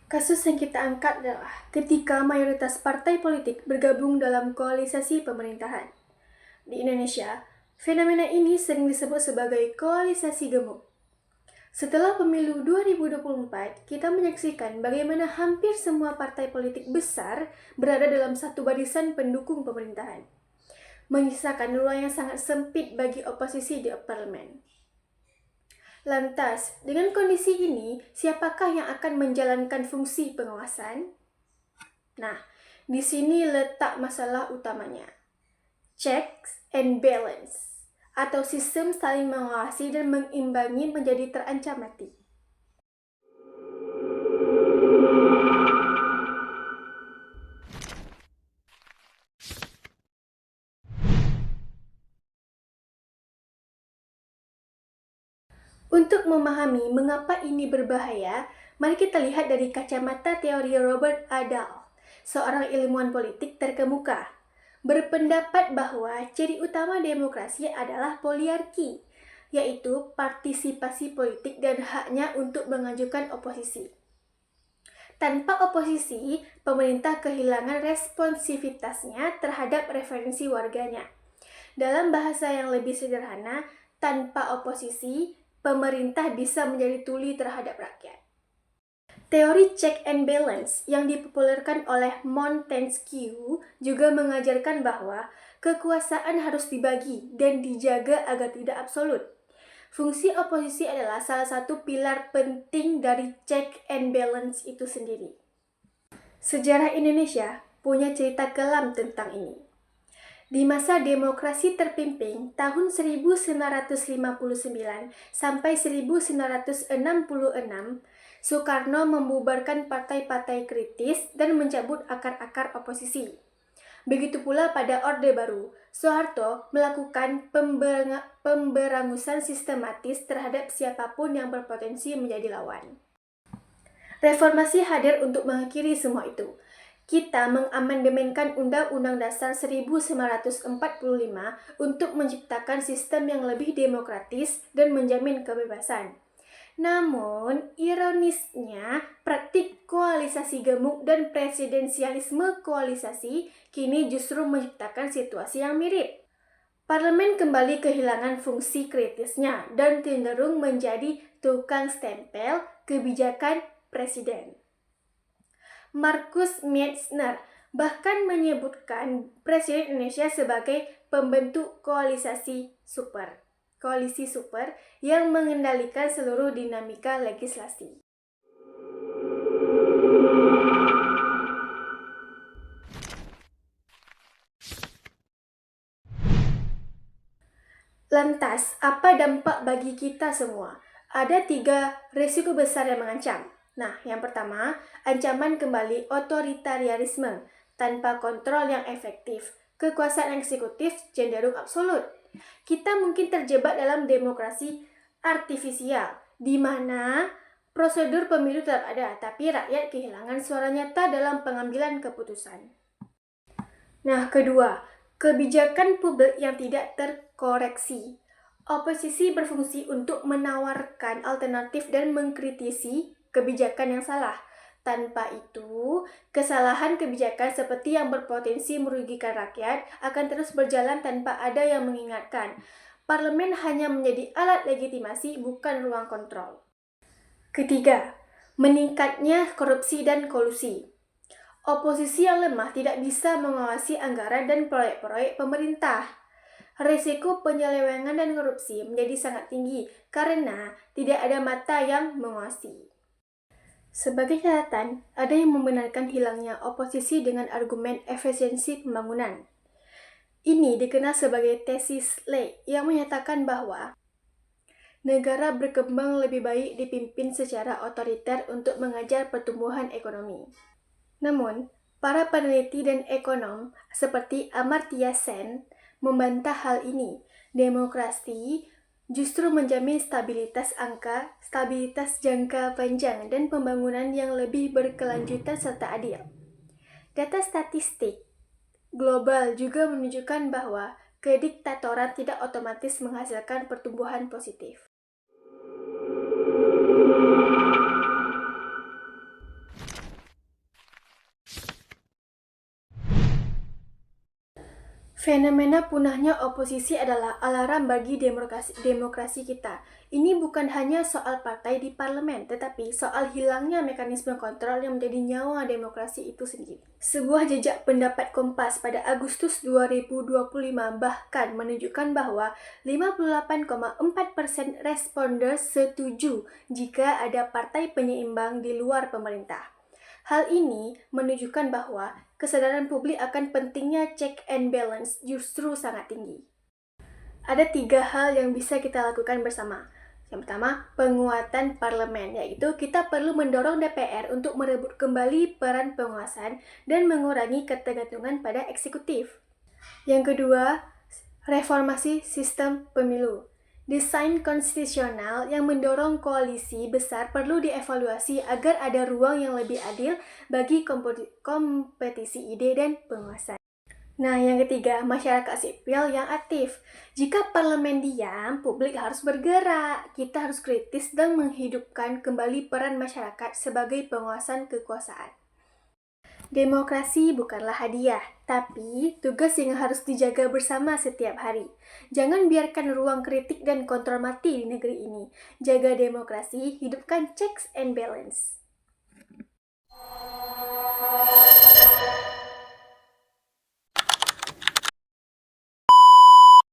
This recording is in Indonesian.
Kasus yang kita angkat adalah ketika mayoritas partai politik bergabung dalam koalisasi pemerintahan. Di Indonesia, fenomena ini sering disebut sebagai koalisasi gemuk. Setelah pemilu 2024, kita menyaksikan bagaimana hampir semua partai politik besar berada dalam satu barisan pendukung pemerintahan, menyisakan ruang yang sangat sempit bagi oposisi di parlemen. Lantas, dengan kondisi ini, siapakah yang akan menjalankan fungsi pengawasan? Nah, di sini letak masalah utamanya. Checks and balance, atau sistem saling mengawasi dan mengimbangi menjadi terancam mati. Untuk memahami mengapa ini berbahaya, mari kita lihat dari kacamata teori Robert A. Dahl, seorang ilmuwan politik terkemuka. Berpendapat bahwa ciri utama demokrasi adalah poliarki, yaitu partisipasi politik dan haknya untuk mengajukan oposisi. Tanpa oposisi, pemerintah kehilangan responsivitasnya terhadap referensi warganya. Dalam bahasa yang lebih sederhana, tanpa oposisi, pemerintah bisa menjadi tuli terhadap rakyat. Teori check and balance yang dipopulerkan oleh Montesquieu juga mengajarkan bahwa kekuasaan harus dibagi dan dijaga agar tidak absolut. Fungsi oposisi adalah salah satu pilar penting dari check and balance itu sendiri. Sejarah Indonesia punya cerita kelam tentang ini. Di masa demokrasi terpimpin tahun 1959 sampai 1966, Soekarno membubarkan partai-partai kritis dan mencabut akar-akar oposisi. Begitu pula pada Orde Baru, Soeharto melakukan pemberangusan sistematis terhadap siapapun yang berpotensi menjadi lawan. Reformasi hadir untuk mengakhiri semua itu. Kita mengamandemenkan Undang-Undang Dasar 1945 untuk menciptakan sistem yang lebih demokratis dan menjamin kebebasan. Namun, ironisnya, praktik koalisasi gemuk dan presidensialisme koalisasi kini justru menciptakan situasi yang mirip. Parlemen kembali kehilangan fungsi kritisnya dan cenderung menjadi tukang stempel kebijakan presiden. Markus Metzner bahkan menyebutkan Presiden Indonesia sebagai pembentuk koalisi super yang mengendalikan seluruh dinamika legislasi. Lantas, apa dampak bagi kita semua? Ada 3 risiko besar yang mengancam. Nah, yang pertama, ancaman kembali otoritarianisme tanpa kontrol yang efektif. Kekuasaan eksekutif cenderung absolut. Kita mungkin terjebak dalam demokrasi artifisial, di mana prosedur pemilu tetap ada, tapi rakyat kehilangan suara nyata dalam pengambilan keputusan. Nah, kedua, kebijakan publik yang tidak terkoreksi. Oposisi berfungsi untuk menawarkan alternatif dan mengkritisi kebijakan yang salah. Tanpa itu, kesalahan kebijakan seperti yang berpotensi merugikan rakyat akan terus berjalan tanpa ada yang mengingatkan. Parlemen hanya menjadi alat legitimasi, bukan ruang kontrol. Ketiga, meningkatnya korupsi dan kolusi. Oposisi yang lemah tidak bisa mengawasi anggaran dan proyek-proyek pemerintah. Risiko penyelewengan dan korupsi menjadi sangat tinggi karena tidak ada mata yang mengawasi. Sebagai catatan, ada yang membenarkan hilangnya oposisi dengan argumen efisiensi pembangunan. Ini dikenal sebagai tesis Ley yang menyatakan bahwa negara berkembang lebih baik dipimpin secara otoriter untuk mengajar pertumbuhan ekonomi. Namun, para peneliti dan ekonom seperti Amartya Sen membantah hal ini. Demokrasi justru menjamin stabilitas jangka panjang dan pembangunan yang lebih berkelanjutan serta adil. Data statistik global juga menunjukkan bahwa kediktatoran tidak otomatis menghasilkan pertumbuhan positif. Fenomena punahnya oposisi adalah alarm bagi demokrasi kita. Ini bukan hanya soal partai di parlemen, tetapi soal hilangnya mekanisme kontrol yang menjadi nyawa demokrasi itu sendiri. Sebuah jejak pendapat Kompas pada Agustus 2025 bahkan menunjukkan bahwa 58,4% responders setuju jika ada partai penyeimbang di luar pemerintah. Hal ini menunjukkan bahwa kesadaran publik akan pentingnya check and balance justru sangat tinggi. Ada 3 hal yang bisa kita lakukan bersama. Yang pertama, penguatan parlemen, yaitu kita perlu mendorong DPR untuk merebut kembali peran penguasaan dan mengurangi ketergantungan pada eksekutif. Yang kedua, reformasi sistem pemilu. Desain konstitusional yang mendorong koalisi besar perlu dievaluasi agar ada ruang yang lebih adil bagi kompetisi ide dan penguasa. Nah, yang ketiga, masyarakat sipil yang aktif. Jika parlemen diam, publik harus bergerak. Kita harus kritis dan menghidupkan kembali peran masyarakat sebagai penguasaan kekuasaan. Demokrasi bukanlah hadiah, tapi tugas yang harus dijaga bersama setiap hari. Jangan biarkan ruang kritik dan kontrol mati di negeri ini. Jaga demokrasi, hidupkan checks and balance.